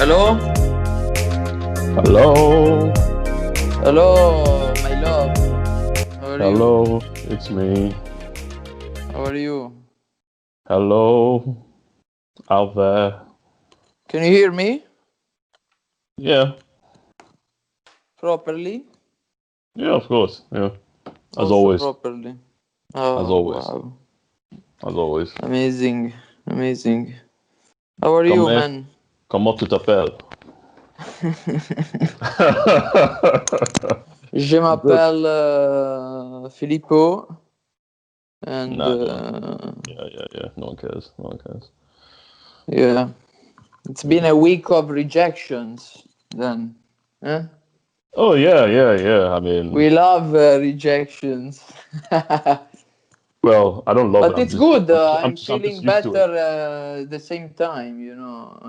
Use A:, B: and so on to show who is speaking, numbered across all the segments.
A: Hello?
B: Hello.
A: Hello, my love. How are you?
B: Hello, it's me.
A: How are you?
B: Hello, out there.
A: Can you hear me
B: Yeah,
A: properly?
B: yeah, of course. Yeah, as
A: Also
B: always.
A: properly.
B: As
A: Oh,
B: always.
A: wow.
B: As always.
A: Amazing. Amazing. How are you,
B: Comment,
A: man?
B: comment tu t'appelles?
A: Je
B: Good.
A: m'appelle Filippo. And
B: Nah, yeah. No one cares. No one cares.
A: yeah, it's been a week of rejections then. Huh?
B: Oh yeah. I mean,
A: We love rejections.
B: well, I don't love it.
A: But it's good. I'm
B: I'm just
A: feeling
B: used to it.
A: better at the same time,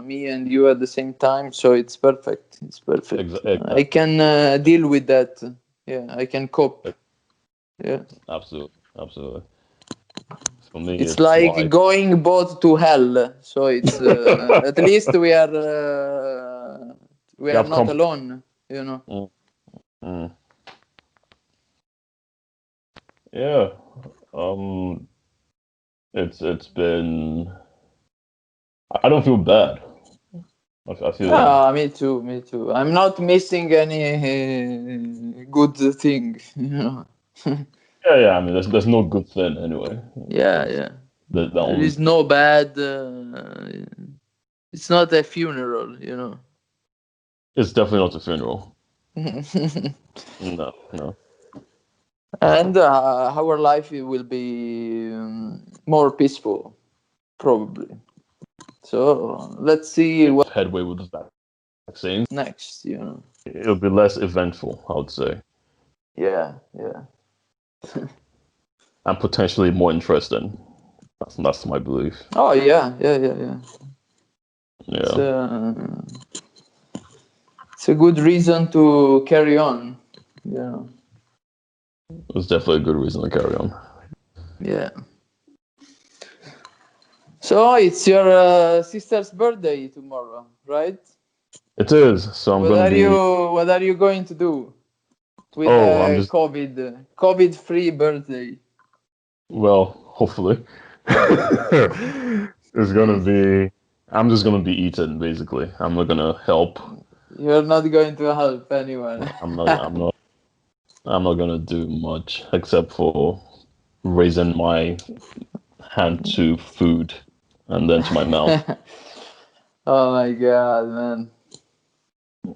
A: me and you at the same time. So it's perfect. It's perfect. I
B: Exactly.
A: can deal with that. Yeah, I can cope. Yeah.
B: Absolutely. For me,
A: It's
B: it's
A: like
B: like
A: going both to hell. So it's at least we
B: you
A: are
B: have
A: not alone.
B: Mm, mm. Yeah. Um. It's been. I don't feel bad. I feel.
A: Ah, me too. Me too. I'm not missing any good thing.
B: Yeah. I mean, there's no good thing anyway.
A: Yeah,
B: There's
A: yeah.
B: the
A: There
B: only
A: is no bad. It's not a funeral.
B: it's definitely not a funeral. No.
A: And our life will be more peaceful, probably. So let's see what
B: Headway with the vaccine.
A: next.
B: It'll be less eventful, I would say,
A: Yeah, yeah.
B: and potentially more interesting. That's my belief.
A: Oh, yeah, yeah. It's
B: Yeah.
A: uh, it's a good reason to carry on. Yeah,
B: It's definitely a good reason to carry on.
A: yeah. So it's your sister's birthday tomorrow, right?
B: It is. So I'm
A: What
B: gonna
A: are
B: be.
A: you going to do with
B: Oh, I'm
A: the
B: just.
A: COVID-free birthday?
B: Well, hopefully. It's gonna be. I'm just gonna be eaten, basically. I'm not gonna help.
A: You're not going to help anyone.
B: No, I'm not. I'm not. I'm not gonna do much except for raising my hand to food and then to my mouth.
A: Oh my God, man.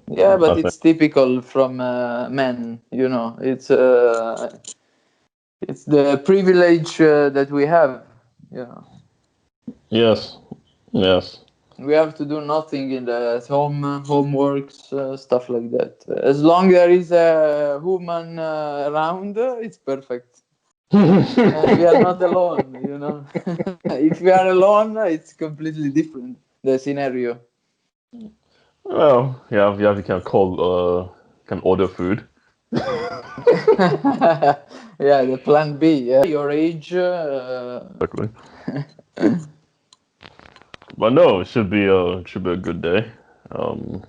A: Yeah,
B: I
A: but
B: think
A: it's typical from men. It's the privilege that we have. Yeah.
B: yes, yes.
A: We have to do nothing in the homeworks, stuff like that. As long there is a woman around, it's perfect. And we are not alone. If we are alone, it's completely different, the scenario.
B: Well, you can can order food.
A: Yeah, the plan B. Yeah. Your age.
B: Exactly. But no, it should be a good day. Um,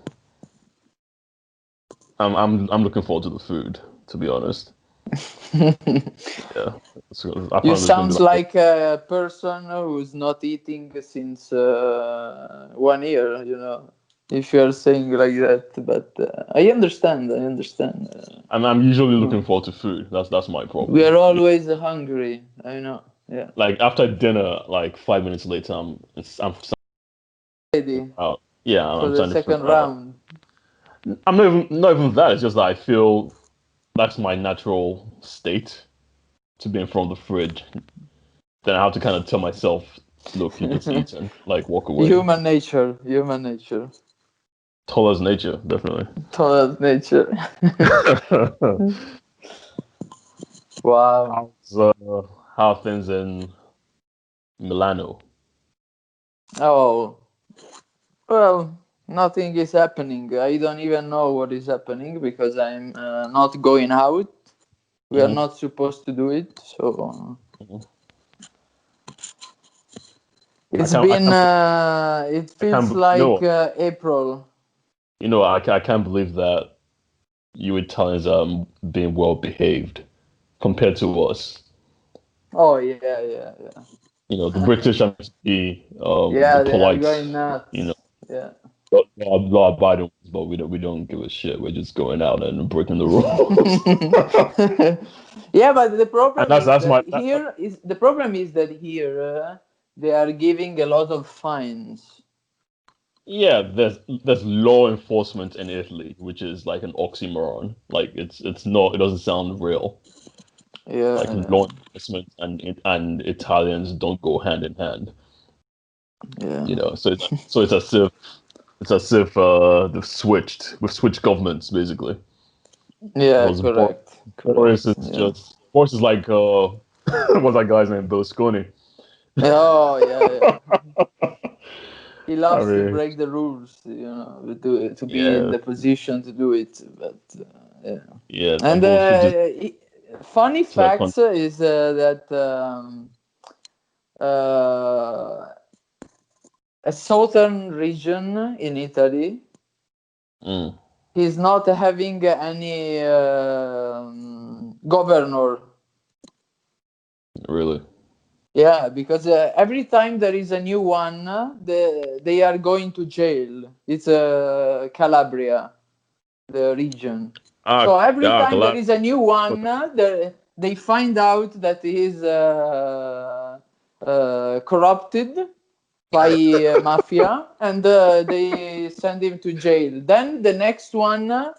B: I'm looking forward to the food, to be honest. Yeah,
A: You
B: apparently it's gonna be
A: sounds
B: like
A: like a person who's not eating since 1 year. If you are saying like that, but I understand.
B: and I'm usually looking forward to food. That's my
A: We
B: problem.
A: are always hungry. I know. Yeah.
B: Like after dinner, like 5 minutes later, I'm
A: Ready
B: out. Yeah,
A: for
B: I'm
A: the
B: starting to
A: second
B: freak out.
A: round.
B: I'm not even that. It's just that I feel that's my natural state to be in front of the fridge. Then I have to kind of tell myself, look, you just eaten. Like walk away.
A: Human nature. Human nature.
B: Tall as nature, definitely.
A: Total nature. Wow.
B: How's how are things in Milano?
A: Oh, well, nothing is happening. I don't even know what is happening because I'm not going out. We are
B: Hmm
A: not supposed to do it. So
B: I
A: it's
B: can't I
A: been,
B: can't
A: it
B: I can't
A: feels like
B: no.
A: April.
B: I can't believe that you Italians are being well behaved compared to us.
A: Oh yeah, yeah, yeah.
B: The British are to be the
A: Yeah, they are
B: polite,
A: going
B: you know,
A: nuts. Yeah.
B: law-abiding ones, but we don't give a shit. We're just going out and breaking the rules.
A: Yeah, but the
B: And
A: problem
B: that's
A: is
B: that's
A: that
B: my
A: here they are giving a lot of fines.
B: yeah. There's law enforcement in Italy, which is like an oxymoron. Like it's not. It doesn't sound real. Like
A: Yeah,
B: law enforcement and Italians don't go hand in hand.
A: yeah,
B: So it's as if we've switched governments basically.
A: yeah.
B: Because
A: Correct,
B: Boris
A: correct.
B: is
A: Yeah.
B: just Boris is like what's that guy's name? Berlusconi.
A: Oh yeah, yeah. He
B: I
A: loves to
B: mean,
A: break the rules, to be in
B: yeah,
A: the position to do it. But yeah.
B: yeah,
A: And
B: and both should just
A: funny
B: to that
A: facts is that uh, a southern region in Italy
B: mm,
A: is not having any governor.
B: really.
A: Yeah, because every time there is a new one, they are going to jail. It's Calabria, the region.
B: Ah,
A: So every
B: yeah,
A: time there
B: collab.
A: is a new one, they find out that he is corrupted by mafia, and they send him to jail. Then the next one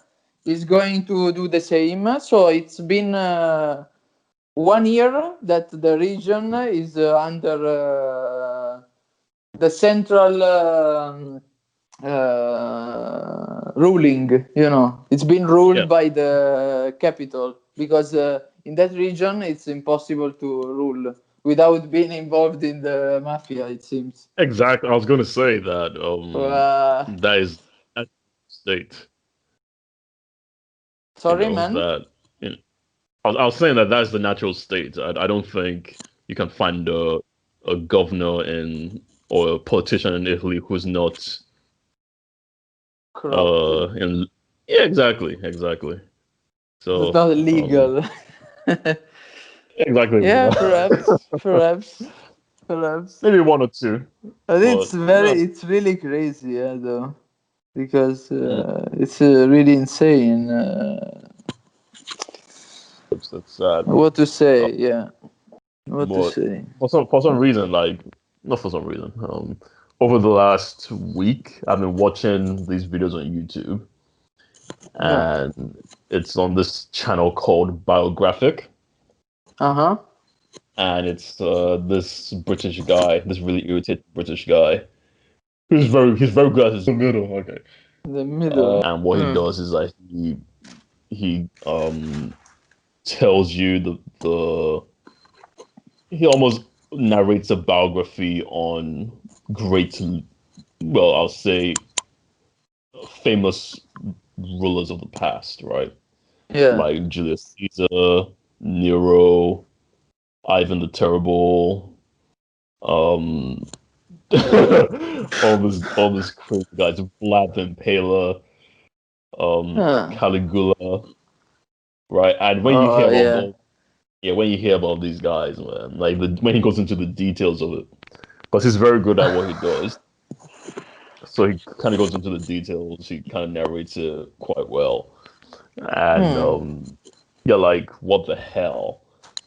A: is going to do the same. So it's been 1 year that the region is under the central ruling. It's been
B: Yeah,
A: ruled by the capital, because in that region it's impossible to rule without being involved in the mafia, it seems.
B: exactly. I was going to say that
A: uh,
B: that is that state.
A: Sorry, man.
B: That you know, I was saying that that's the natural state. I don't think you can find a governor in or a politician in Italy who's not
A: Corrupted.
B: in yeah, exactly.
A: It's
B: So
A: not legal.
B: exactly.
A: Yeah, perhaps.
B: Maybe one or two,
A: But
B: but no,
A: it's really crazy, yeah, though, because
B: mm,
A: it's really insane.
B: that's sad.
A: What to
B: Uh,
A: say? Yeah, what to
B: but
A: say?
B: for some reason, like not for some reason, over the last week, I've been watching these videos on YouTube,
A: Yeah.
B: and it's on this channel called Biographic,
A: Uh huh.
B: and it's this British guy, this really irritated British guy, he's very good at his middle, okay.
A: The middle.
B: And what he does is like he tells you the he almost narrates a biography on great, well, I'll say famous rulers of the past, right?
A: Yeah.
B: Like Julius Caesar, Nero, Ivan the Terrible, um, all this crazy guys, Vlad the Impaler,
A: Huh.
B: Caligula, right? And when you hear
A: Oh
B: about
A: yeah.
B: all, yeah, when you hear about these guys, man, like when he goes into the details of it, because he's very good at what he does. So he kind of goes into the details. He kind of narrates it quite well, and
A: Hmm.
B: you're like, what the hell,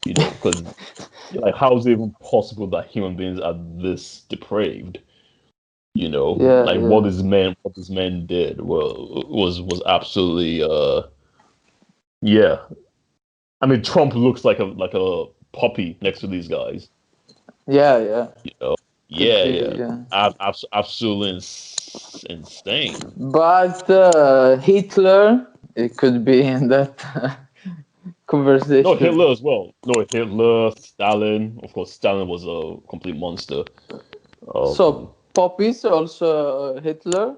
B: Because like, how is it even possible that human beings are this depraved?
A: Yeah.
B: Like
A: Yeah.
B: what this man did was absolutely yeah. I mean, Trump looks like a puppy next to these guys.
A: Yeah. Yeah.
B: You know,
A: Could
B: yeah,
A: be.
B: yeah,
A: Yeah.
B: absolutely insane.
A: But Hitler, it could be in that
B: No,
A: conversation.
B: Hitler as well. No, Hitler, Stalin. Of course, Stalin was a complete monster. Um,
A: So Popis also Hitler.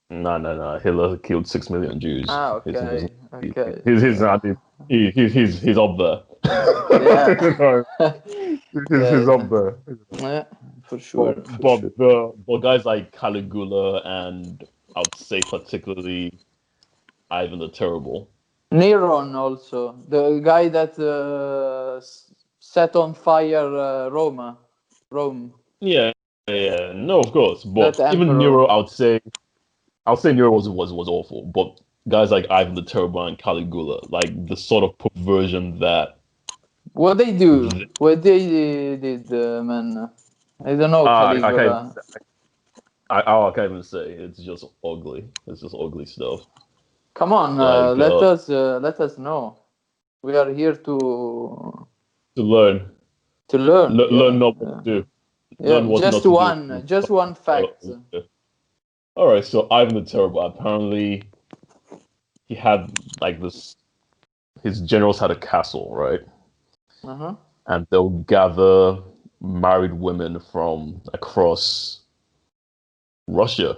B: no, no, no. Hitler killed 6 million Jews.
A: Ah,
B: He's he's
A: okay, okay.
B: he's not he's up there.
A: Yeah.
B: No, he's
A: Yeah,
B: up there.
A: yeah, for
B: But
A: sure, for
B: but
A: sure.
B: the but guys like Caligula and would say particularly Ivan the Terrible.
A: Neron also, the guy that set on fire Rome.
B: Yeah. No, of course.
A: That
B: But even
A: emperor.
B: Nero, I would say Nero was awful. But guys like Ivan the Terrible and Caligula, like the sort of perversion that
A: What they do?
B: th-
A: What they did, man? I don't know
B: I can't
A: Caligula.
B: I can't even say. It's just ugly. It's just ugly stuff.
A: Come on,
B: Like
A: let us know. We are here to
B: to learn,
A: learn.
B: learn
A: Yeah,
B: not what to do,
A: yeah.
B: learn what not
A: Just
B: to do.
A: one, just one fact.
B: All right, so Ivan the Terrible. Apparently, he had like this. His generals had a castle, right?
A: Uh-huh.
B: And they'll gather married women from across Russia,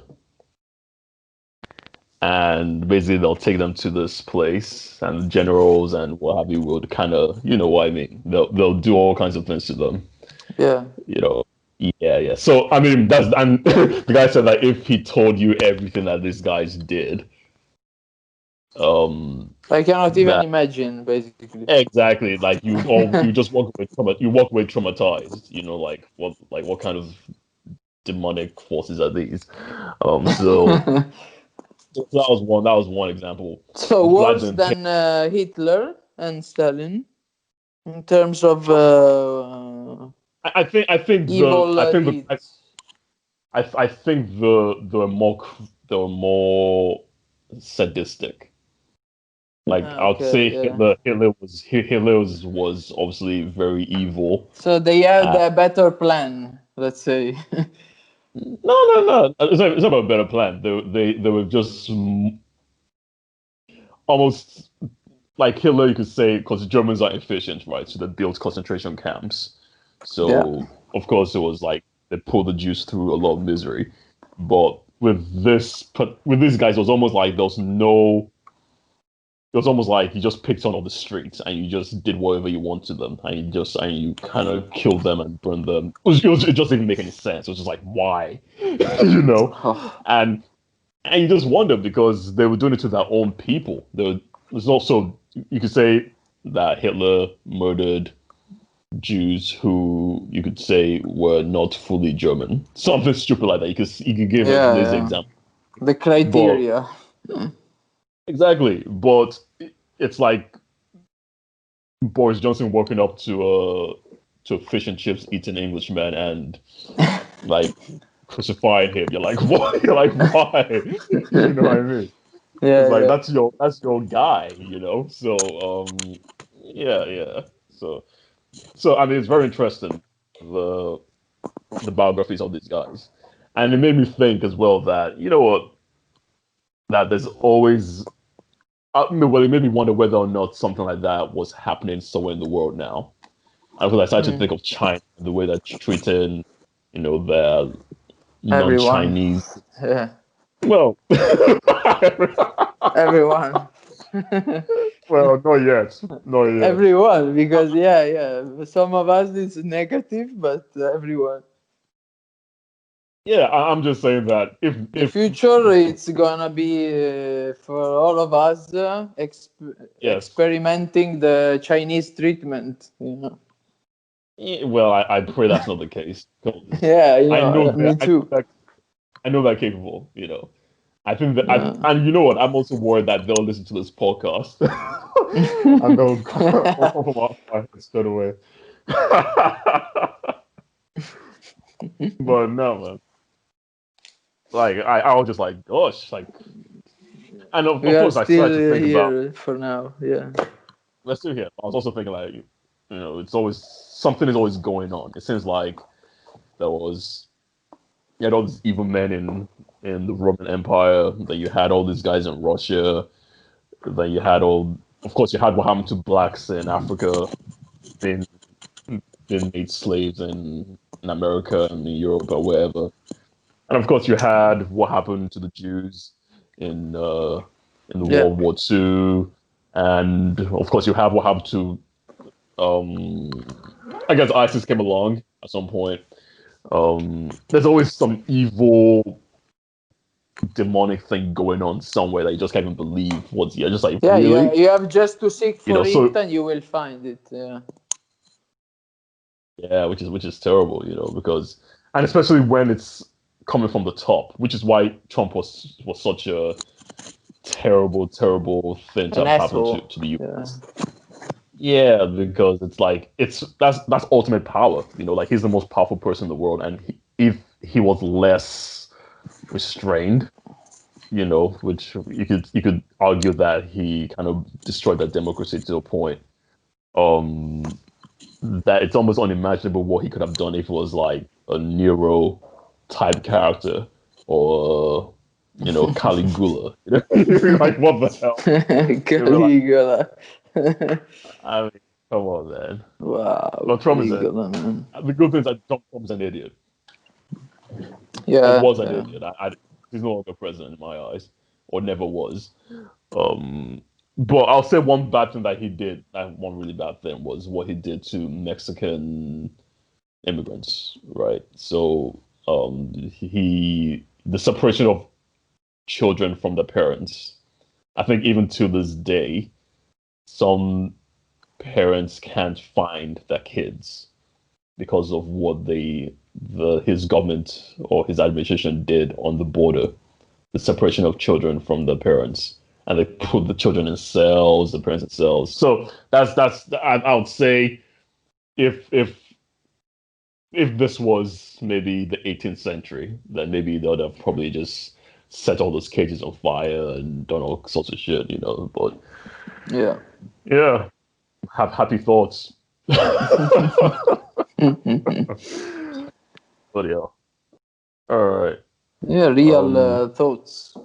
B: and basically they'll take them to this place, and generals and what have you would kind of, you know what I mean. They'll do all kinds of things to them,
A: Yeah.
B: you know. Yeah. So I mean, that's and the guy said that if he told you everything that these guys did,
A: I cannot even
B: that
A: imagine, basically.
B: exactly like you just walk away traumatized, like what kind of demonic forces are these? So that was one example.
A: So
B: Vlad
A: worse
B: didn't take.
A: than Hitler and Stalin in terms of
B: I think
A: evil
B: think the
A: deeds.
B: I think the more sadistic. Like I would
A: Okay,
B: say
A: yeah.
B: Hitler was obviously very evil.
A: So they had
B: Uh,
A: a better plan, let's say.
B: no. It's not about a better plan. They were just almost like Hitler, you could say, because Germans are efficient, right? So they built concentration camps.
A: Yeah.
B: So of course it was like they pulled the Jews through a lot of misery. But with these guys, it was almost like you just picked on all the streets and you just did whatever you want to them, and you kind of killed them and burned them. It just didn't make any sense. It was just like why, you know,
A: Oh,
B: and you just wonder because they were doing it to their own people. There's also, you could say that Hitler murdered Jews who you could say were not fully German. Something stupid like that. You could give a
A: yeah,
B: lazy
A: yeah.
B: example.
A: The
B: But
A: criteria.
B: exactly. But it's like Boris Johnson walking up to a fish and chips eating Englishman and like crucifying him. You're like, what? You're like, why? You know what I mean? It's
A: Yeah,
B: like
A: yeah.
B: that's your guy. So yeah. So I mean, it's very interesting the the biographies of these guys, and it made me think as well that you know what that there's always. Well, it made me wonder whether or not something like that was happening somewhere in the world now. And because I started to
A: Mm.
B: think of China, the way they're treating, their
A: Everyone.
B: non-Chinese.
A: Yeah.
B: Well,
A: Everyone.
B: well, not yet, not yet.
A: Everyone, because yeah. Some of us it's negative, but everyone.
B: Yeah, I'm just saying that
A: The
B: if
A: future it's gonna be for all of us
B: yes,
A: experimenting the Chinese treatment.
B: well, I pray that's not the case because
A: Yeah,
B: I know
A: me
B: that
A: too.
B: I know they're capable. I think that
A: Uh,
B: and you know what? I'm also worried that they'll listen to this podcast and they'll come from our heads straight away. But no, man. Like I was just like, gosh, like, and
A: we
B: of
A: are
B: course I
A: still
B: started to think about.
A: here for now. Yeah.
B: Let's still here. I was also thinking like, it's always something is always going on. It seems like there was you had all these evil men in the Roman Empire. Then you had all these guys in Russia. Then you had of course, you had what happened to blacks in Africa being being made slaves in America and in Europe or wherever. And of course, you had what happened to the Jews in uh, in the
A: Yeah.
B: World War II, and of course, you have what happened to um, I guess ISIS came along at some point. There's always some evil demonic thing going on somewhere that you just can't even believe what's here. Just like,
A: Yeah,
B: really?
A: you have just to seek for
B: So
A: it and you will find it.
B: yeah, which is terrible, because and especially when it's coming from the top, which is why Trump was such a terrible, terrible thing to
A: An
B: have happened
A: asshole.
B: to the
A: Yeah.
B: US. Yeah, because it's like that's ultimate power, like he's the most powerful person in the world, and if he was less restrained, which you could argue that he kind of destroyed that democracy to a point. Um, that it's almost unimaginable what he could have done if it was like a Nero type character or Caligula. Like what the hell? Like,
A: Caligula.
B: I mean, come on, man.
A: Wow,
B: But Trump is
A: Caligula, man.
B: the good thing is that Trump's an idiot or
A: Yeah,
B: was an
A: yeah.
B: idiot. He's no longer president in my eyes, or never was. Um, but I'll say one bad thing that he did, that one really bad thing was what he did to Mexican immigrants, right? So the separation of children from their parents. I think even to this day, some parents can't find their kids because of what his government or his administration did on the border, the separation of children from their parents. And they put the children in cells, the parents in cells. So I would say if this was maybe the 18th century, then maybe they would have probably just set all those cages on fire and done all sorts of shit, But
A: Yeah.
B: yeah, have happy thoughts. But yeah, all right.
A: Yeah, real
B: Um,
A: thoughts.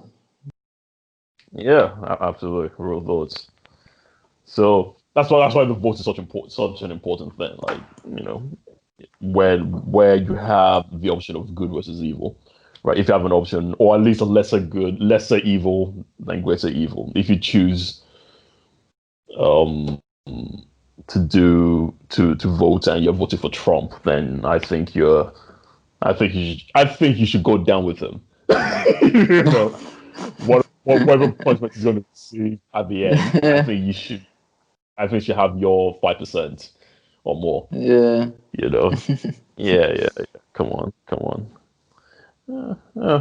B: yeah, absolutely, real thoughts. So that's why the vote is such an important thing. Like where you have the option of good versus evil, right? If you have an option, or at least a lesser good, lesser evil than greater evil, if you choose um to vote and you're voting for Trump, then I think you should go down with him. you know, whatever punishment he's going to receive at the end, I think you should have your 5% or more.
A: Yeah.
B: You know, yeah, yeah, yeah. Come on, come on.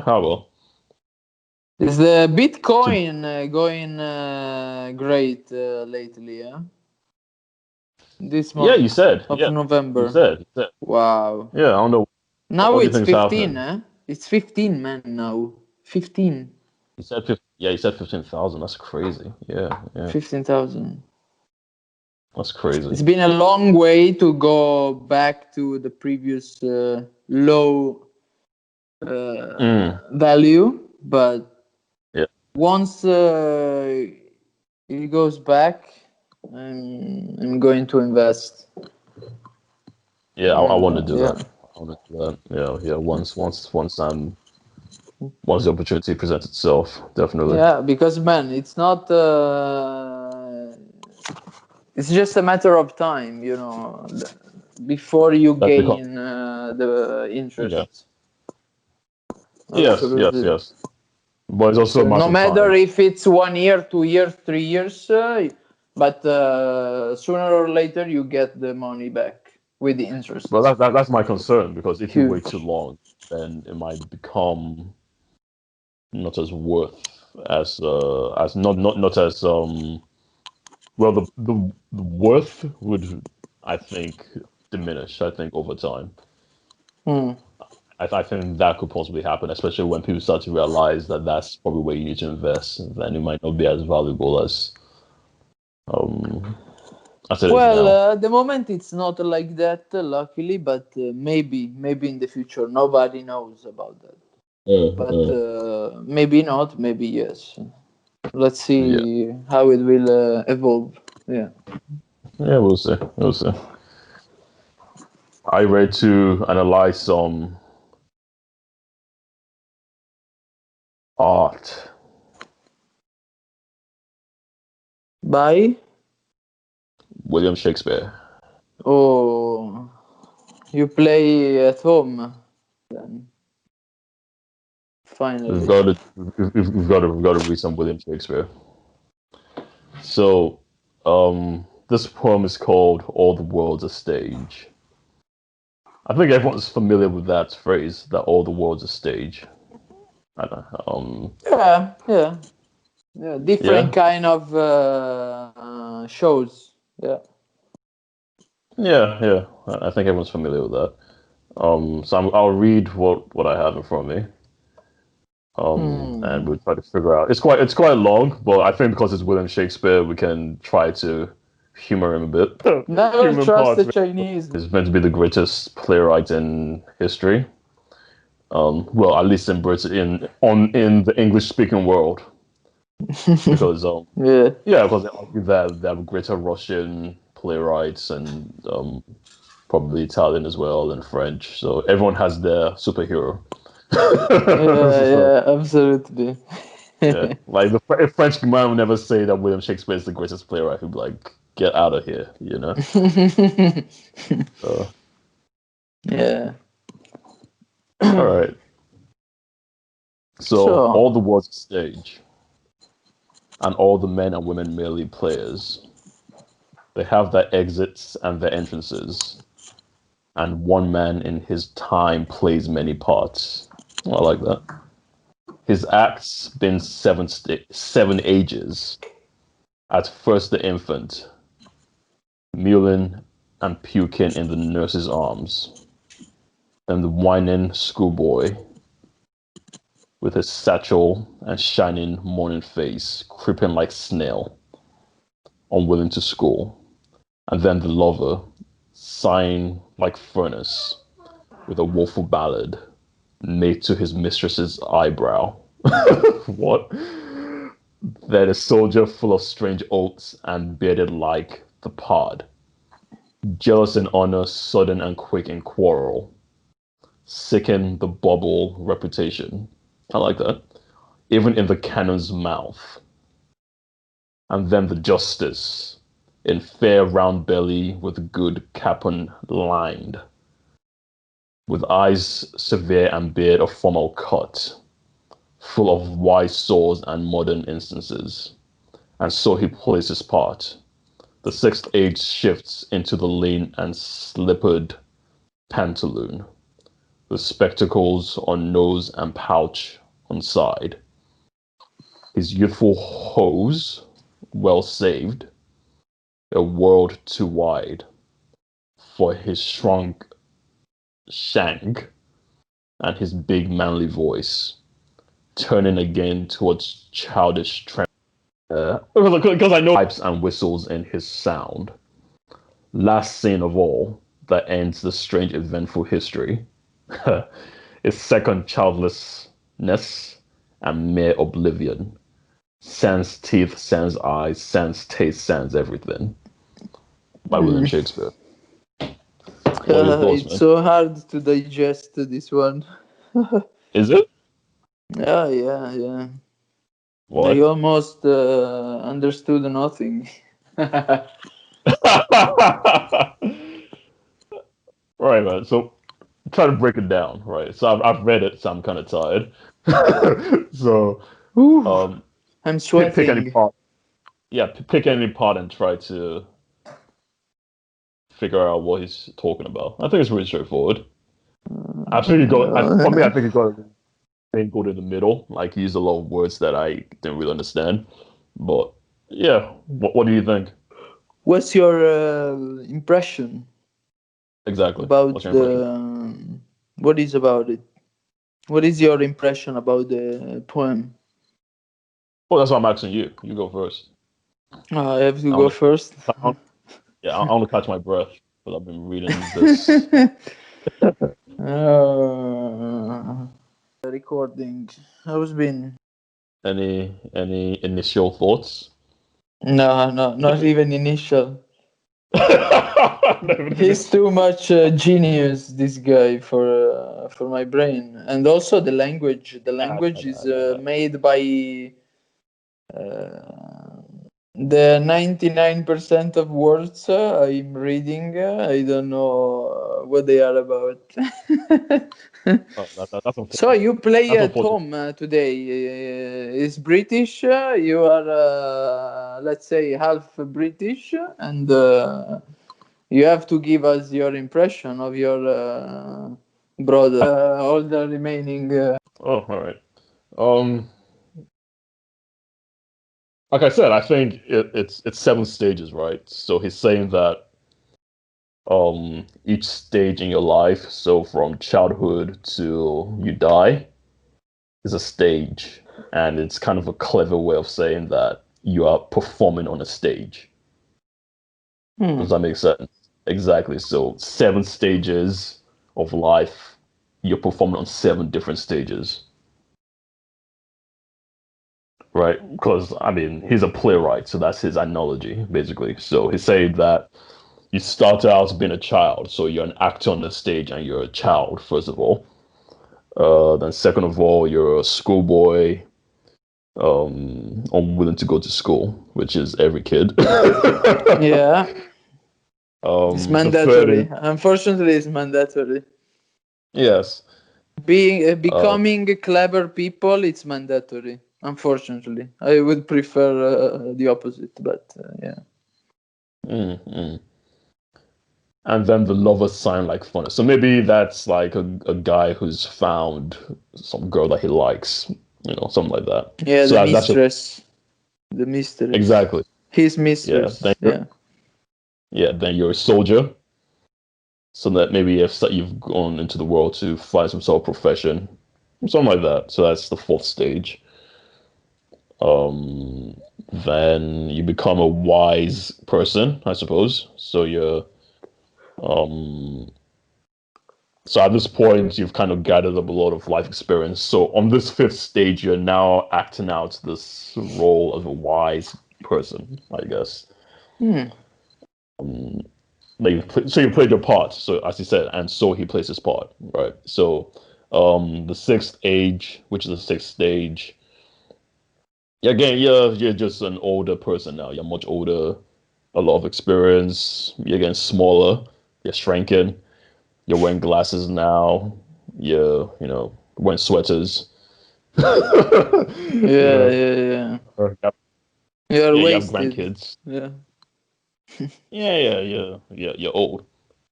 B: How well?
A: Is the
B: So
A: Bitcoin going great lately? Yeah, this
B: yeah,
A: month
B: you said,
A: of
B: yeah, you
A: November.
B: said, you said.
A: Wow.
B: Yeah, I don't know.
A: Now
B: What do you
A: it's
B: think is
A: 15,
B: happening?
A: eh? It's 15, man, now. 15.
B: You said 50, yeah, you said 15,000. That's crazy. Yeah, yeah,
A: 15,000.
B: that's crazy.
A: It's been a long way to go back to the previous low
B: Mm,
A: value, but
B: yeah,
A: once it goes back, I'm going to invest.
B: yeah. I want to do
A: Yeah.
B: that. I want to do that. Yeah, yeah. Once the opportunity presents itself, definitely.
A: Yeah, because man, it's not. It's just a matter of time, before you
B: That become
A: gain the
B: yeah.
A: interest.
B: Yes, yes,
A: Absolutely.
B: yes. But it's also a
A: So no
B: matter of
A: matter
B: time.
A: if it's 1 year, 2 years, 3 years, but sooner or later you get the money back with the
B: But
A: interest.
B: that's my concern because if you wait too
A: Huge.
B: long, then it might become not as worth as not as well the worth would I think diminish. I think over time.
A: Hmm.
B: I think that could possibly happen, especially when people start to realize that that's probably where you need to invest. Then it might not be as valuable um as it is
A: Well,
B: now.
A: at the moment it's not like that, luckily, but maybe in the future, nobody knows about that. But
B: Mm.
A: maybe not, maybe yes. Let's
B: Yeah,
A: see how it will evolve. Yeah.
B: yeah, we'll see. We'll see. I read to analyze some art.
A: Bye.
B: William Shakespeare.
A: Oh, you play at home then Finally.
B: We've got to read some William Shakespeare. So, this poem is called "All the World's a Stage." I think everyone's familiar with that phrase, that all the world's a stage. I don't know.
A: Yeah. Different
B: Yeah,
A: kind of shows. Yeah.
B: yeah. I think everyone's familiar with that. So I'll read what I have in front of me. And we'll try to figure out. It's quite long, but I think because it's William Shakespeare, we can try to humor him a bit.
A: Never
B: Human
A: trust the
B: parts.
A: Chinese.
B: He's meant to be the greatest playwright in history. Well, at least in Britain, in the English-speaking world, because
A: Yeah.
B: because they argue that they have greater Russian playwrights and probably Italian as well and French. So everyone has their superhero.
A: Yeah, absolutely.
B: Yeah, like a French man would never say that William Shakespeare is the greatest playwright. He'd be like, "Get out of here," you know. Uh,
A: Yeah.
B: all right. So
A: So,
B: all the world's a stage, and all the men and women merely players. They have their exits and their entrances, and one man in his time plays many parts. I like that. His acts been seven ages. At first the infant, Mewling and puking in the nurse's arms, then the whining schoolboy with his satchel and shining morning face, creeping like snail, unwilling to school, and then the lover, sighing like furnace, with a woeful ballad made to his mistress's eyebrow. What? Then a soldier full of strange oaths and bearded like the pod, jealous in honor, sudden and quick in quarrel, sicken the bubble reputation. I like that. Even in the cannon's mouth. And then the justice, in fair round belly with good capon lined, with eyes severe and beard of formal cut, full of wise saws and modern instances. And so he plays his part. The sixth age shifts into the lean and slippered pantaloon, with spectacles on nose and pouch on side. His youthful hose, well saved, a world too wide for his shrunk shank and his big manly voice, turning again towards childish tremor. Because I know pipes and whistles in his sound. Last scene of all that ends the strange eventful history is second childlessness and mere oblivion. Sans teeth, sans eyes, sans taste, sans everything. By William Shakespeare. What are your thoughts,
A: it's
B: man?
A: so hard to digest this one.
B: Is it?
A: Yeah. I
B: What?
A: almost understood nothing.
B: Right, man. So try to break it down, right? So I've read it, so I'm kind of tired. So
A: Ooh,
B: um,
A: I'm
B: pick any
A: sweating.
B: part. Yeah, pick any part and try to figure out what he's talking about. I think it's really straightforward. I think you go. For me, I think you got to go to the middle. Like use a lot of words that I didn't really understand. But yeah, what do you think
A: What's your impression
B: exactly?
A: about
B: What's your impression?
A: the? What is about it? What is your impression about the poem?
B: Well, that's why I'm asking you. You go first.
A: I have to
B: I
A: go
B: want
A: first.
B: to. Yeah, I want to catch my breath because I've been reading this.
A: Recording. How's been?
B: Any initial thoughts?
A: No, not even initial.
B: Never
A: He's
B: finished.
A: too much genius, this guy, for my brain, and also the language. The language is made by uh, the 99% of words I'm reading. I don't know what they are about.
B: Oh, that's
A: So
B: unfortunate.
A: you play
B: That's
A: at
B: unfortunate.
A: home today. Is British. You are, let's say, half British, and you have to give us your impression of your brother. All the remaining.
B: Oh, all right. Um, like I said, I think it's 7 stages, right? So he's saying that each stage in your life, so from childhood to you die, is a stage, and it's kind of a clever way of saying that you are performing on a stage. Does
A: Hmm.
B: that make sense? Exactly. So 7 stages of life, you're performing on 7 different stages, right? Because I mean, he's a playwright, so that's his analogy, basically. So he's saying that you start out being a child, so you're an actor on the stage and you're a child, first of all. Then second of all, you're a schoolboy, unwilling to go to school, which is every kid.
A: Yeah, it's
B: The third is
A: mandatory. Unfortunately, it's mandatory.
B: yes.
A: Being
B: Uh,
A: becoming clever people, it's mandatory. Unfortunately, I would prefer the opposite, but yeah.
B: mm, mm. And then the lovers sign like fun. So maybe that's like a guy who's found some girl that he likes, something like that.
A: Yeah,
B: So
A: the
B: that's just
A: mistress. The mistress.
B: exactly.
A: His
B: Yeah.
A: mistress.
B: Then you're
A: Yeah.
B: yeah, then you're a soldier. So that maybe if you've gone into the world to find some sort of profession, something like that. So that's the fourth stage. Um, then you become a wise person, I suppose. Um, so at this point, you've kind of gathered up a lot of life experience. So on this fifth stage, you're now acting out this role of a wise person, I guess.
A: Hmm.
B: Um, so you played your part. So as he said, and so he plays his part, right? So, the sixth age, which is the sixth stage, again, you're just an older person now. You're much older, a lot of experience. You're getting smaller. You're shrinking. You're wearing glasses now. You're, wearing sweaters. you
A: Yeah,
B: know,
A: yeah, yeah.
B: you have,
A: You're
B: yeah, you have
A: wasted.
B: grandkids.
A: Yeah.
B: Yeah, yeah. You're old.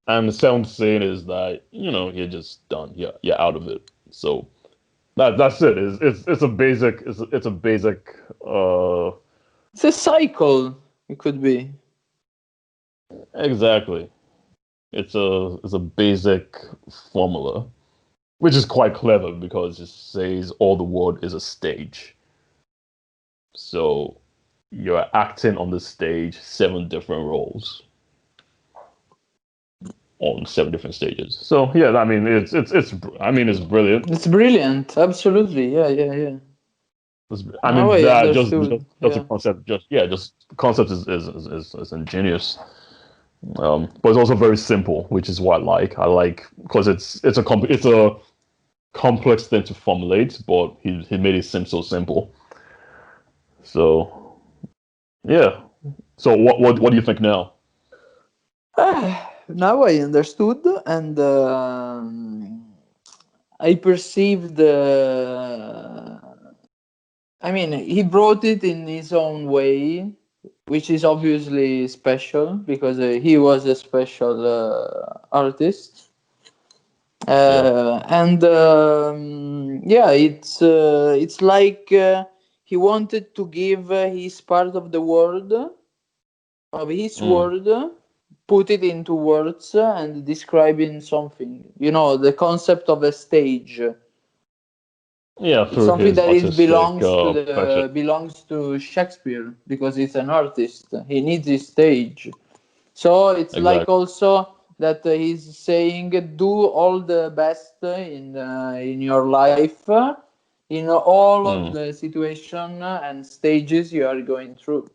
B: And the sound saying is that you're just done. You're out of it. So that's it. It's a basic. It's a basic.
A: It's a cycle. It could be.
B: Exactly. It's a basic formula, which is quite clever because it says all the world is a stage. So you're acting on the stage 7 different roles on 7 different stages. So yeah, I mean it's brilliant.
A: It's brilliant. Absolutely. Yeah, yeah, yeah.
B: I
A: Now
B: mean
A: I
B: that
A: understood.
B: just the
A: Yeah.
B: concept just the concept is ingenious. But it's also very simple, which is what I like. I like because it's a complex thing to formulate, but he made it seem so simple. So yeah. So what do you think now?
A: Now I understood, and I perceived. I mean, he brought it in his own way, which is obviously special because he was a special artist.
B: Yeah.
A: And yeah, it's like he wanted to give his part of the world, of his
B: Mm.
A: world, put it into words and describing something. You know, the concept of a stage.
B: Yeah,
A: It's
B: through
A: something
B: his
A: that it
B: artistic perfection.
A: belongs to Shakespeare because he's an artist. He needs his stage. So it's like
B: Exactly.
A: also that he's saying do all the best in your life, in all of
B: Mm.
A: the situation and stages you are going through,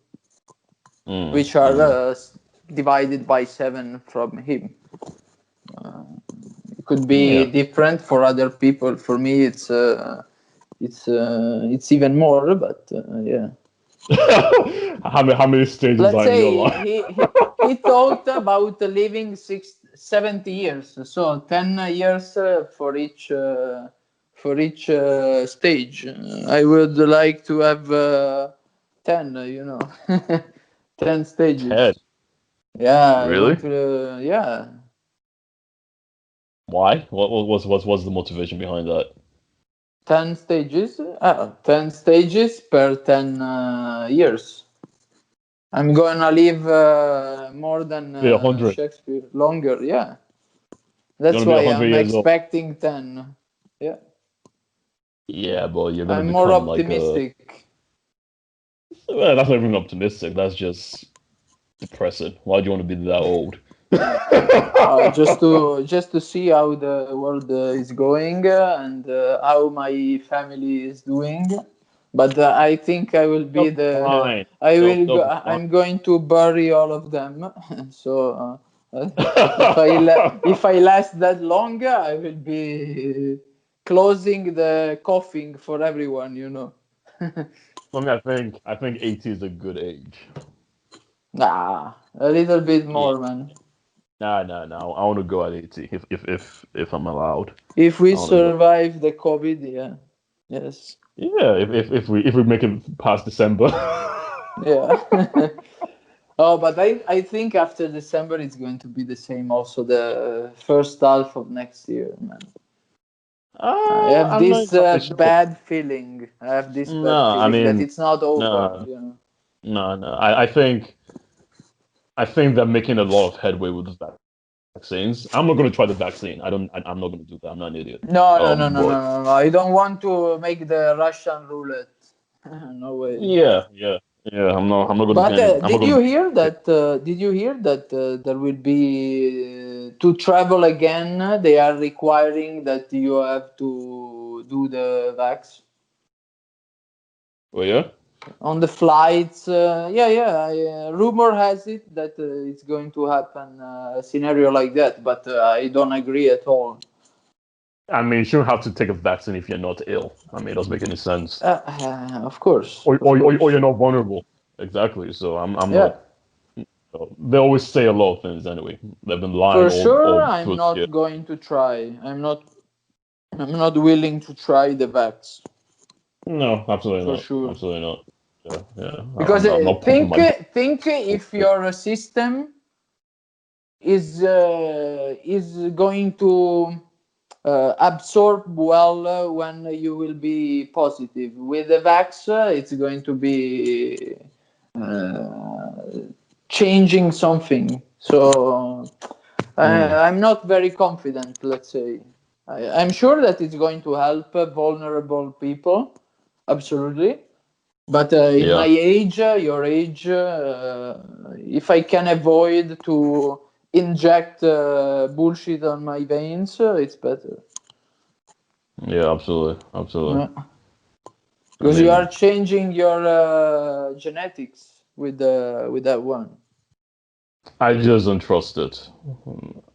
B: Mm.
A: which are
B: Mm.
A: divided by seven from him. It could be
B: Yeah.
A: different for other people. For me, it's even more. But yeah,
B: How many stages
A: let's
B: are in your
A: say
B: life?
A: he thought about living 70 years, so 10 years for each stage. I would like to have 10, 10
B: 10.
A: stages. Yeah, I
B: Really?
A: want to. Yeah,
B: Why? What's the motivation behind that?
A: 10 stages. 10 stages per 10 years. I'm gonna live more than
B: Be 100.
A: Shakespeare, longer. Yeah,
B: You're
A: that's
B: gonna be
A: why
B: 100
A: I'm
B: years old.
A: expecting 10. Yeah,
B: Yeah, but you're gonna
A: I'm more
B: become like a.
A: optimistic.
B: Well, that's not even optimistic. That's just depressing. Why do you want to be that old?
A: Just to see how the world is going and how my family is doing. But I think I will
B: They'll
A: be
B: be
A: the.
B: fine.
A: I will
B: They'll
A: go.
B: be fine.
A: I'm going to bury all of them. So if I last that long, I will be closing the coughing for everyone.
B: For me, I think 80 is a good age.
A: Nah, a little bit
B: Yeah.
A: more, man.
B: Nah, nah, nah. I want to go at 80 if I'm allowed.
A: If we
B: I want to go.
A: survive the COVID, yeah, yes.
B: Yeah, if we make it past December.
A: Yeah. Oh, but I think after December it's going to be the same. Also, the first half of next year, man. I have
B: I'm not
A: this
B: entirely sure.
A: bad feeling. I have this bad
B: No, I
A: feeling that
B: mean,
A: it's not over.
B: no, no, no. I think they're making a lot of headway with the vaccines. I'm not going to try the vaccine. I'm not going to do that. I'm not an idiot.
A: No, no, no, no,
B: But
A: no, no. I don't want to make the Russian roulette. No way.
B: yeah, yeah, yeah. I'm not going to be
A: But
B: any. I'm not
A: did
B: going
A: you
B: to
A: hear
B: be.
A: that? Did you hear that there will be to travel again? They are requiring that you have to do the vax
B: Oh yeah.
A: on the flights. Yeah, yeah. Rumor has it that it's going to happen a scenario like that, but I don't agree at all.
B: I mean, you shouldn't have to take a vaccine if you're not ill. I mean, it doesn't make any sense.
A: Of course,
B: Or,
A: of
B: or, or, or
A: course.
B: you're not vulnerable. Exactly. So I'm
A: Yeah,
B: not. They always say a lot of things anyway. They've been lying
A: for
B: all
A: sure.
B: all
A: I'm
B: through the year.
A: not going to try. I'm not. I'm not willing to try the vax
B: No, absolutely
A: for
B: not.
A: sure.
B: Absolutely not. Yeah, yeah.
A: Because
B: I'm not pumping
A: think
B: my blood.
A: think if your system is going to absorb well when you will be positive. With the vax, it's going to be uh, changing something. So
B: Mm,
A: I'm not very confident. Let's say I'm sure that it's going to help vulnerable people. Absolutely. But in my
B: yeah.
A: age, your age, if I can avoid to inject bullshit on my veins, it's better.
B: Yeah, absolutely. Absolutely. I
A: Because you are
B: mean,
A: changing your genetics with that one.
B: I just don't trust it.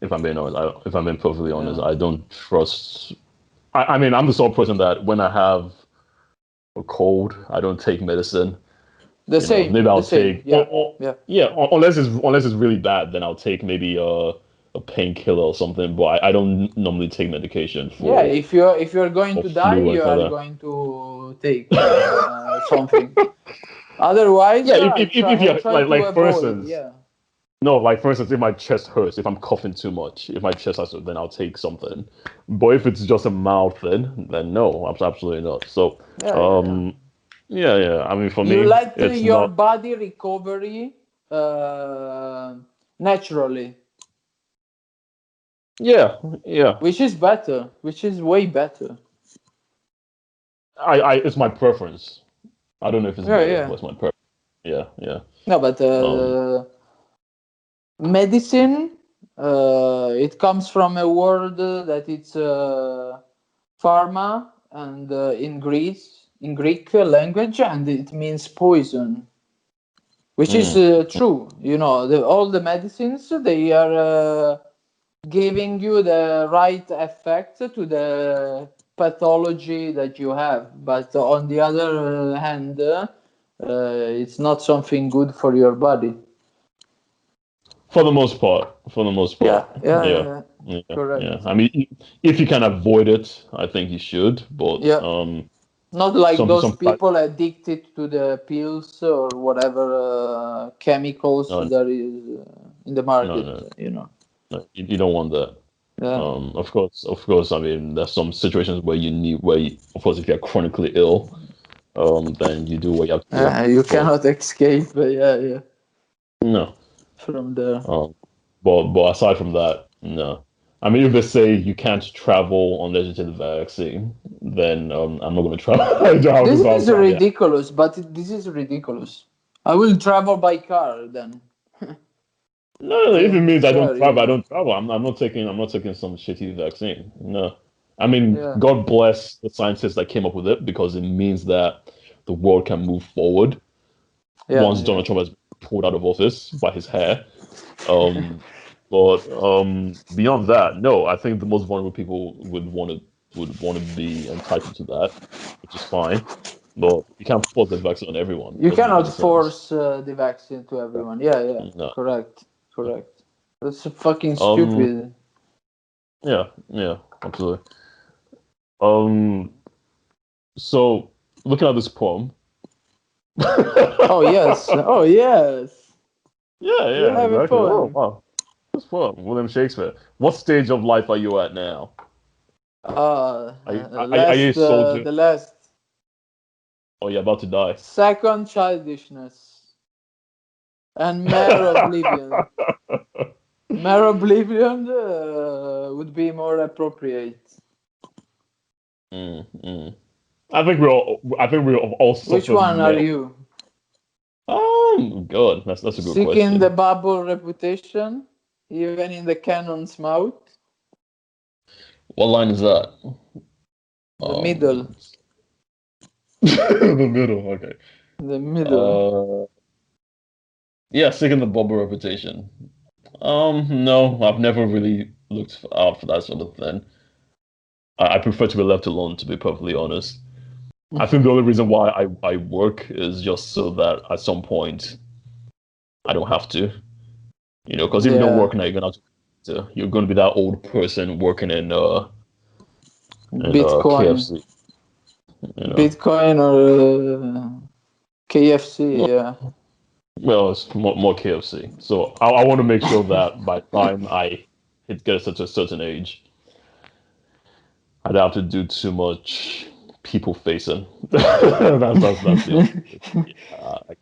B: If I'm being honest, if I'm being perfectly honest,
A: Yeah.
B: I don't trust. I mean, I'm the sort of person that when I have a cold, I don't take medicine.
A: The
B: Maybe
A: same, the
B: I'll
A: same.
B: take,
A: Yeah, yeah,
B: yeah, unless it's really bad, then I'll take maybe a painkiller or something. But I don't normally take medication
A: yeah.
B: for
A: If you're going
B: for
A: to die,
B: flu and
A: you
B: stuff
A: are
B: like that.
A: going to take something. Otherwise,
B: Yeah,
A: I
B: if
A: try. I
B: you're
A: try to
B: like for
A: avoid.
B: instance,
A: Yeah.
B: no, like for instance, if my chest hurts, if I'm coughing too much, if my chest hurts, then I'll take something. But if it's just a mild thing, then no, absolutely not. So,
A: Yeah, yeah, yeah.
B: um, yeah, yeah. I mean, for
A: You
B: me,
A: let
B: it's
A: your
B: not.
A: body recovery uh, naturally,
B: Yeah, yeah.
A: which is better, which is way better.
B: It's my preference. I don't know if it's
A: Yeah,
B: better, but
A: yeah.
B: it's my preference. Yeah, yeah.
A: No, but
B: Um,
A: medicine, it comes from a word that it's pharma, and in Greek language, and it means poison, which is
B: mm,
A: true. All the medicines, they are giving you the right effect to the pathology that you have. But on the other hand, it's not something good for your body.
B: For the most part. For the most part.
A: Yeah.
B: Yeah.
A: Correct.
B: I mean, if you can avoid it, I think you should. But
A: Yeah. Not like those
B: some
A: people addicted to the pills or whatever chemicals
B: no,
A: there is in the
B: no,
A: market.
B: no,
A: You know.
B: no. You don't want that.
A: Yeah.
B: Of course. I mean, there's some situations where you need, of course, if you're chronically ill, then you do what you have to do.
A: You
B: But
A: cannot escape. Yeah.
B: no,
A: From there.
B: um, but aside from that, no. I mean, if they say you can't travel unless you take the vaccine, then I'm not going to travel.
A: This is ridiculous, but this is ridiculous. I will travel by car then.
B: No, if it means I don't
A: There,
B: travel, I don't travel. I'm not taking some shitty vaccine. No. I mean,
A: Yeah.
B: God bless the scientists that came up with it because it means that the world can move forward once
A: Yeah.
B: Donald Trump has been pulled out of office by his hair. But beyond that, no, I think the most vulnerable people would want to be entitled to that, which is fine. But you can't force the vaccine on everyone. It
A: You
B: doesn't make
A: cannot
B: any sense.
A: force the vaccine to everyone. Yeah.
B: No.
A: Correct. That's fucking
B: Um.
A: stupid.
B: Yeah. Absolutely. Um. So looking at this poem.
A: Oh yes. Oh yes. You
B: Yeah,
A: have a
B: exactly. Oh,
A: poem.
B: wow. This poem, William Shakespeare. What stage of life are you at now? Are you a soldier?
A: The last
B: Or you're about to die?
A: second childishness and mere oblivion. Mere oblivion would be more appropriate.
B: Mm. I think we're all
A: Which
B: suffered
A: one are
B: male.
A: you?
B: Good. That's a good
A: Seeking the
B: question.
A: bubble reputation, even in the cannon's mouth.
B: What line is that?
A: The middle.
B: The middle. Okay.
A: The middle.
B: Uh, yeah, seeking the bubble reputation. No, I've never really looked out for that sort of thing. I prefer to be left alone, to be perfectly honest. I think the only reason why I work is just so that at some point I don't have to, because if you don't
A: Yeah.
B: work now, you're gonna be that old person working in
A: Bitcoin.
B: KFC, you know.
A: Bitcoin or KFC,
B: Well,
A: yeah.
B: well, it's more KFC. So I want to make sure that by the time I get such a certain age, I don't have to do too much people facing. That's the only thing.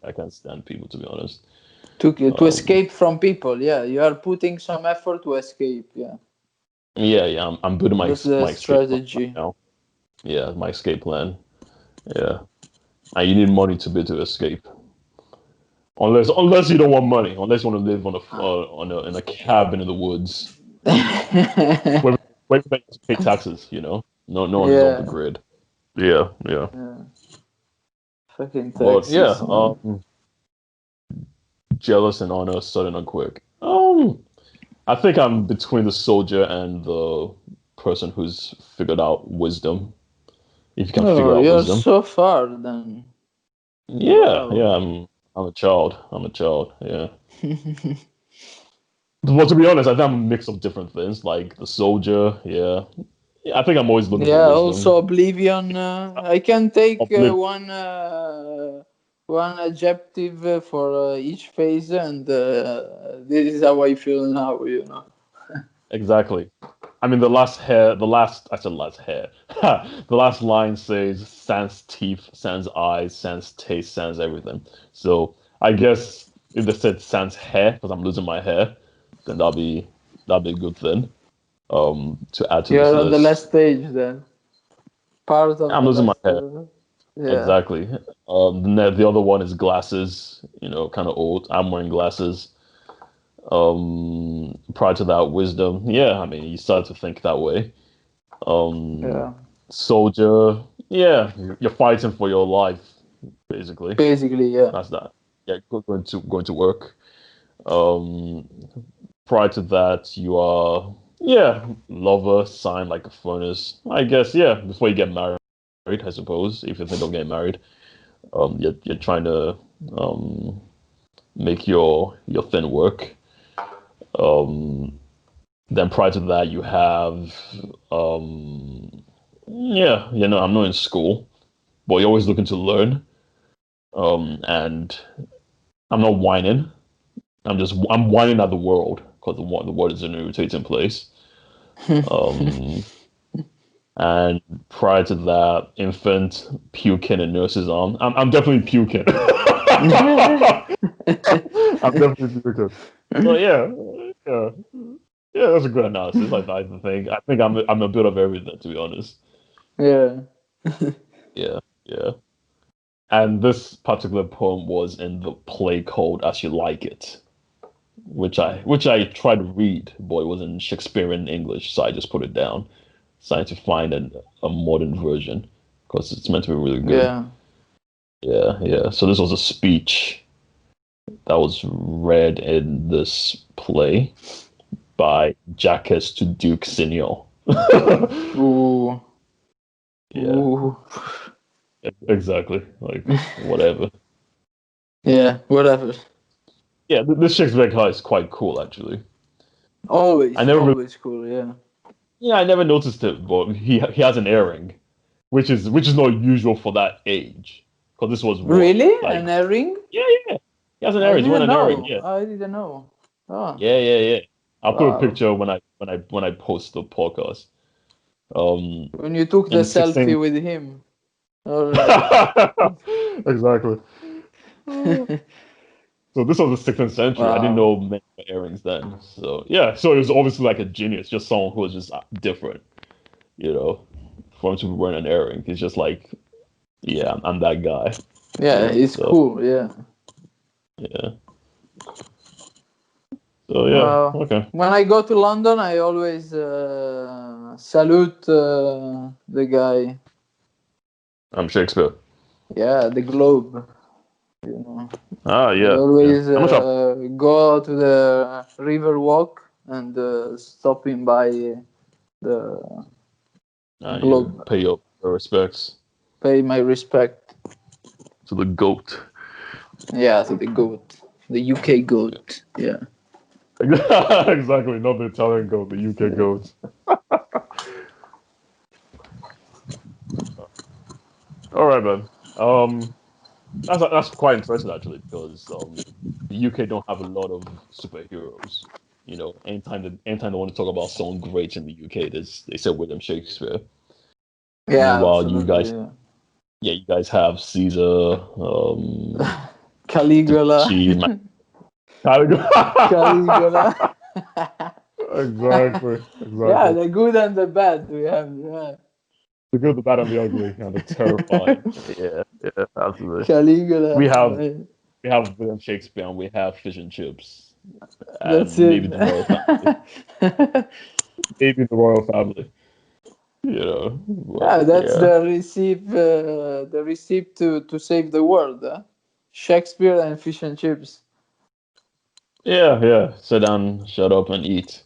B: I can't stand people, to be honest.
A: To
B: Um,
A: escape from people, yeah. You are putting some effort to escape, yeah.
B: yeah. I'm building
A: That's the
B: my escape plan right
A: strategy.
B: now. Yeah, my escape plan. Yeah, and you need money to be able to escape. Unless you don't want money, unless you want to live in a cabin in the woods where where you have to pay taxes. No one is off the
A: Yeah.
B: grid. Yeah.
A: Yeah. Fucking
B: But yeah,
A: taxes, man.
B: jealous and honor, sudden and quick. I think I'm between the soldier and the person who's figured out wisdom. If you can figure
A: Oh,
B: out
A: you're
B: wisdom.
A: so far then.
B: Yeah.
A: Wow.
B: I'm a child. I'm a child. Yeah. Well, to be honest, I think I'm a mix of different things, like the soldier. Yeah, I think I'm always looking for
A: Yeah,
B: wisdom.
A: also Oblivion. I can take
B: Uplift.
A: one adjective for each phase, and this is how I feel now.
B: Exactly. I mean, I said last hair. The last line says sans teeth, sans eyes, sans taste, sans everything. So I guess if they said sans hair, because I'm losing my hair, then that'll be a good thing. To add to this
A: You're on the
B: list.
A: last stage then. Part of
B: I'm
A: the
B: losing my
A: last.
B: hair.
A: Yeah.
B: Exactly. The other one is glasses. Kind of old. I'm wearing glasses. Prior to that, wisdom. Yeah, I mean, you start to think that way. Um,
A: Yeah.
B: soldier. Yeah, you're fighting for your life, basically.
A: Basically, yeah.
B: That's that. Yeah, going to work. Um, prior to that, you are lover, sign like a furnace. I guess before you get married, I suppose if you think of getting married, you're trying to um make your thing work. Then prior to that, you have I'm not in school, but you're always looking to learn. And I'm not whining. I'm whining at the world because the world is an irritating place. Um, and prior to that, infant puking in nurse's arm. I'm definitely puking. I'm definitely puking. So yeah, that's a good analysis. I think I'm a bit of everything, to be honest.
A: Yeah.
B: Yeah, yeah. And this particular poem was in the play called As You Like It, which I tried to read, but it was in Shakespearean English, so I just put it down, trying to find a modern version because it's meant to be really good.
A: Yeah.
B: Yeah, yeah. So this was a speech that was read in this play by Jacques to Duke Senior.
A: Ooh.
B: Yeah,
A: Ooh.
B: exactly. Like whatever.
A: Yeah, whatever.
B: Yeah, this Shakespeare guy is quite cool actually. I
A: Always,
B: never really,
A: always cool, yeah.
B: yeah, I never noticed it, but he has an earring, which is not usual for that age. Because this was what
A: Really?
B: like
A: An earring?
B: yeah, yeah. He has an
A: I
B: earring. He's wearing
A: didn't
B: an earring.
A: know.
B: Yeah,
A: I didn't know. Oh,
B: yeah, yeah, yeah. I'll put a
A: wow.
B: picture when I post the podcast. Um,
A: When you took
B: in
A: the
B: the 16th.
A: selfie with him. All right.
B: Exactly. So this was the 16th century. I didn't
A: Wow.
B: know men were earrings then. So yeah, so it was obviously like a genius, just someone who was just different, you know, for him to be wearing an earring. He's just like, yeah, I'm that guy.
A: Yeah, it's
B: So
A: cool, yeah.
B: yeah. So yeah,
A: Well,
B: okay.
A: when I go to London, I always salute the guy.
B: I'm Shakespeare.
A: Yeah, the globe. You know,
B: Ah,
A: I
B: yeah, yeah.
A: always
B: I'm not sure.
A: go to the river walk and stopping by the
B: You
A: globe,
B: pay your respects
A: pay my respect.
B: to the goat.
A: Yeah, to the goat, the UK goat. Yeah.
B: Exactly, not the Italian goat, the UK goat. All right, man. That's quite interesting actually because the UK don't have a lot of superheroes. You know, anytime they want to talk about someone great in the UK, they say William Shakespeare.
A: Yeah,
B: Meanwhile,
A: absolutely. Yeah.
B: you guys have Caesar, Da
A: Caligula.
B: Vinci,
A: Caligula.
B: Exactly,
A: Yeah,
B: exactly.
A: the good and the bad we have. Yeah.
B: The good, the bad, and the ugly, and the terrifying. Yeah, yeah, absolutely.
A: Caligula.
B: We have
A: Right.
B: we have William Shakespeare, and we have fish and chips,
A: That's
B: and
A: it.
B: maybe the royal family. Maybe the royal family. You know, but
A: Yeah, that's
B: yeah,
A: the receipt to save the world. Huh? Shakespeare and fish and chips.
B: yeah, yeah. Sit down, shut up, and eat,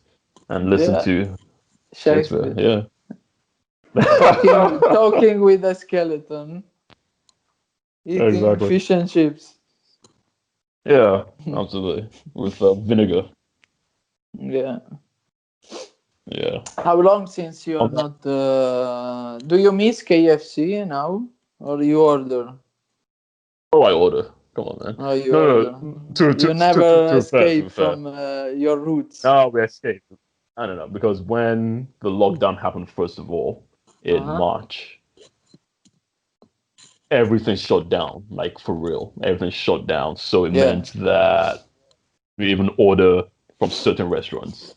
B: and listen
A: Yeah,
B: to Shakespeare.
A: Shakespeare.
B: Yeah.
A: Talking with a skeleton, eating
B: Exactly.
A: fish and chips.
B: Yeah, absolutely. With vinegar.
A: Yeah.
B: Yeah.
A: How long since you are
B: On that,
A: not? Do you miss KFC now, or you order?
B: oh, I order. Come on, man.
A: Oh, you
B: No,
A: order.
B: no. To
A: You
B: to to
A: never
B: to be fair, to
A: escape
B: be fair.
A: from your roots.
B: No, we escaped. I don't know because when the lockdown happened, first of all,
A: Uh
B: in
A: huh.
B: March, everything shut down. Like for real, everything shut down. So it
A: Yeah.
B: meant that we even order from certain restaurants,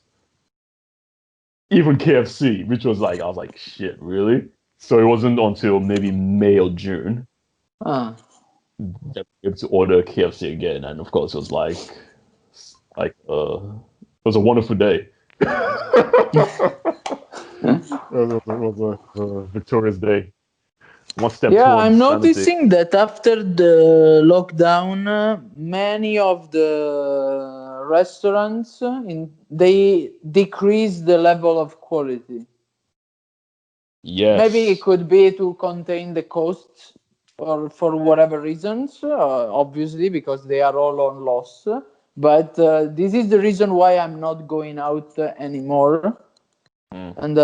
B: even KFC, which was like I was like, shit, really? So it wasn't until maybe May or June
A: Ah.
B: that we were able to order KFC again, and of course it was it was a wonderful day. It was a victorious day. One step
A: Yeah,
B: towards
A: I'm
B: sanity.
A: noticing that after the lockdown, many of the restaurants they decrease the level of quality. Maybe it
B: Yes.
A: could be to contain the costs, or for whatever reasons, obviously because they are all on loss. But this is the reason why I'm not going out anymore, and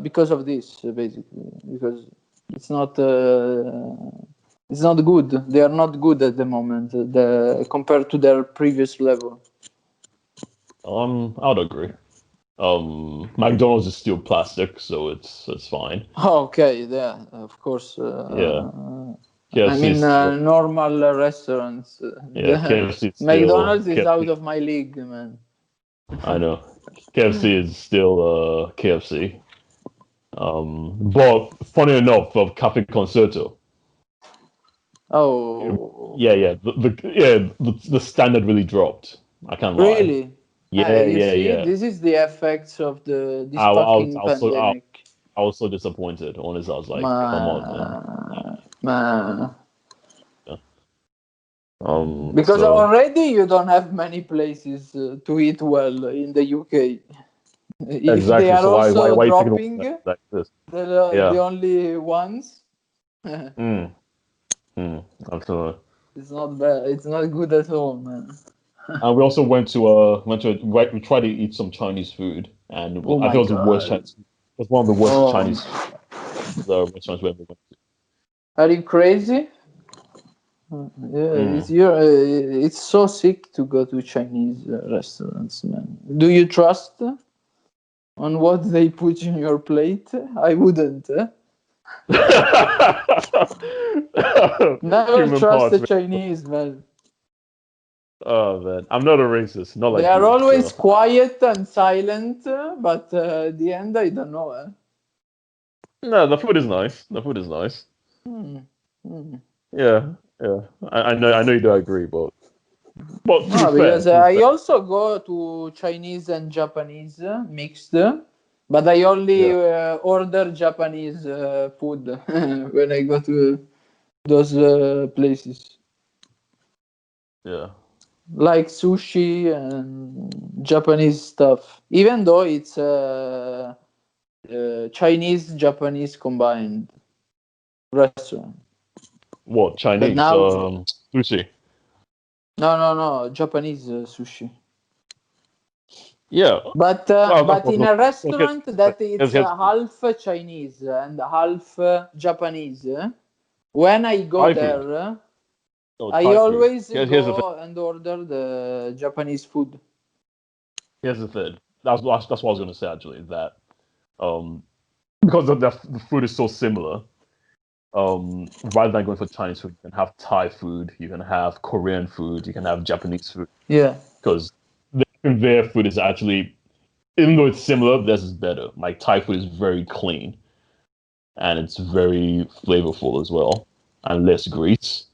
A: because of this, basically, because it's not good. They are not good at the moment, compared to their previous level.
B: I'd agree. McDonald's is still plastic, so it's fine.
A: Oh, okay, yeah, of course.
B: Yeah.
A: I
B: KFC
A: mean,
B: is still,
A: normal restaurants.
B: yeah, KFC is still
A: McDonald's is out of my league, man.
B: I know. KFC is still KFC. But funny enough, of Cafe Concerto.
A: Oh,
B: Yeah. The standard really dropped. I can't lie.
A: really? You see,
B: Yeah.
A: this is the effects of this
B: I
A: fucking
B: was so
A: pandemic.
B: I was so disappointed. Honestly, I was like, come on, man.
A: Man.
B: Yeah.
A: Because
B: So
A: already you don't have many places to eat well in the UK. If they
B: exactly.
A: are
B: So
A: also
B: why taking
A: dropping,
B: like this?
A: the
B: Yeah.
A: only ones,
B: Mm. Absolutely.
A: it's not bad. It's not good at all, man.
B: And we also we tried to eat some Chinese food, and
A: Oh
B: I think
A: my
B: it was the worst
A: god.
B: Chinese. It was one of the worst
A: Oh,
B: Chinese the restaurants we ever went
A: are you crazy? Yeah,
B: to.
A: it's so sick to go to Chinese restaurants, man. Do you trust on what they put in your plate? I wouldn't. Never
B: Human
A: trust the
B: parts, man.
A: Chinese, man.
B: Oh man, I'm not a racist, not
A: They
B: like
A: are
B: you.
A: always
B: So
A: quiet and silent, but at the end, I don't know.
B: no, the food is nice. The food is nice.
A: Hmm. Hmm.
B: Yeah. I know you don't agree, but
A: No, because
B: to be
A: I
B: fair,
A: also go to Chinese and Japanese mixed, but I only
B: yeah,
A: order Japanese food when I go to those places,
B: yeah.
A: like sushi and Japanese stuff. Even though it's Chinese Japanese combined restaurant,
B: What
A: but
B: Chinese?
A: now
B: Sushi.
A: no Japanese sushi.
B: Yeah.
A: But in a
B: Okay.
A: restaurant that it's
B: Here's
A: half Chinese and half Japanese, when I go
B: Thai food.
A: there,
B: No,
A: I
B: Thai food.
A: always
B: Here's the thing.
A: go and order the Japanese food.
B: Here's the thing. That's what I was gonna say actually. That um because the food is so similar. Rather than going for Chinese food, you can have Thai food, you can have Korean food, you can have Japanese food.
A: Yeah,
B: Because their food is actually, even though it's similar, this is better. Like Thai food is very clean and it's very flavorful as well and less grease.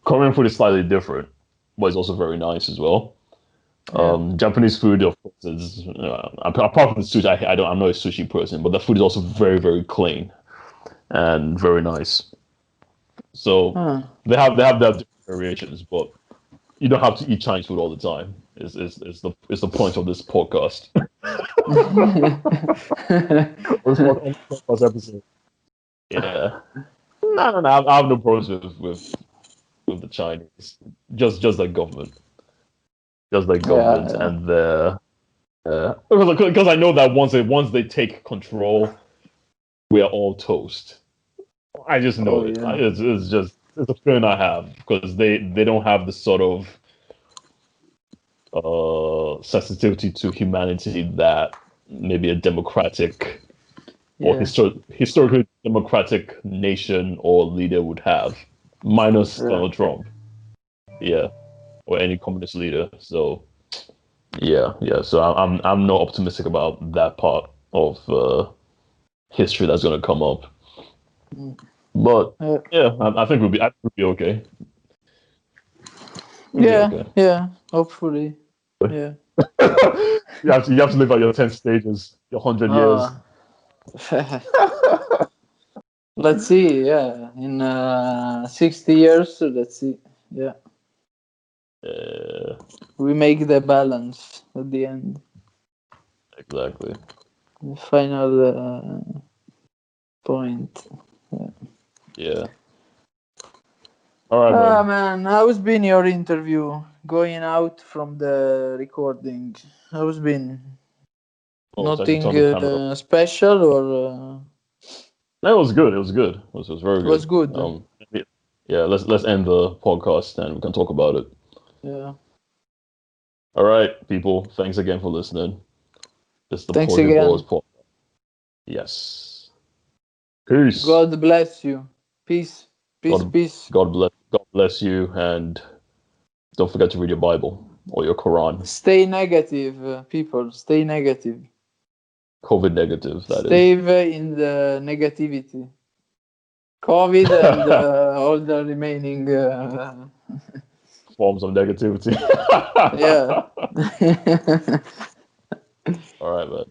B: Korean food is slightly different, but it's also very nice as well.
A: yeah,
B: Japanese food, of course, is apart from the sushi. I'm not a sushi person, but the food is also very, very clean and very nice. So
A: huh.
B: they have their different variations, but you don't have to eat Chinese food all the time. Is the point of this podcast? On this podcast episode. Yeah. No. I have no problems with the Chinese. Just like government. Just like
A: Yeah,
B: government
A: yeah,
B: and the because I know that once they take control, we are all toast. I just know
A: oh
B: it.
A: yeah,
B: It's a feeling I have because they don't have the sort of sensitivity to humanity that maybe a democratic or
A: yeah,
B: historically democratic nation or leader would have, minus
A: yeah.
B: Donald Trump, yeah, or any communist leader. So yeah. So I'm not optimistic about that part of history that's going to come up.
A: Mm.
B: But
A: Yeah,
B: yeah, I think we'll be okay. We'll be
A: yeah,
B: okay.
A: yeah. Hopefully, yeah.
B: You have to live out your 10 stages, your 100 years.
A: Uh, let's see. Yeah, in 60 years, let's see. Yeah,
B: Uh,
A: we make the balance at the end.
B: exactly.
A: The final point. Yeah.
B: Yeah. All right,
A: Ah,
B: man.
A: man, how's been your interview? Going out from the recording. How's been?
B: Oh, it's actually
A: Nothing
B: turned the camera.
A: special or
B: No, it was good. It was good. It was very
A: was
B: good.
A: good?
B: Yeah, yeah, let's end the podcast and we can talk about it.
A: Yeah.
B: All right, people. Thanks again for listening. This is the
A: Thanks
B: Pocket Boys
A: again.
B: podcast. Yes. Peace.
A: God bless you. Peace. Peace.
B: God,
A: Peace.
B: God bless you, and don't forget to read your Bible or your Quran.
A: Stay negative, people. Stay negative.
B: COVID negative, that is.
A: Stay in the negativity. COVID and all the remaining.
B: Forms of negativity.
A: Yeah.
B: All right, man.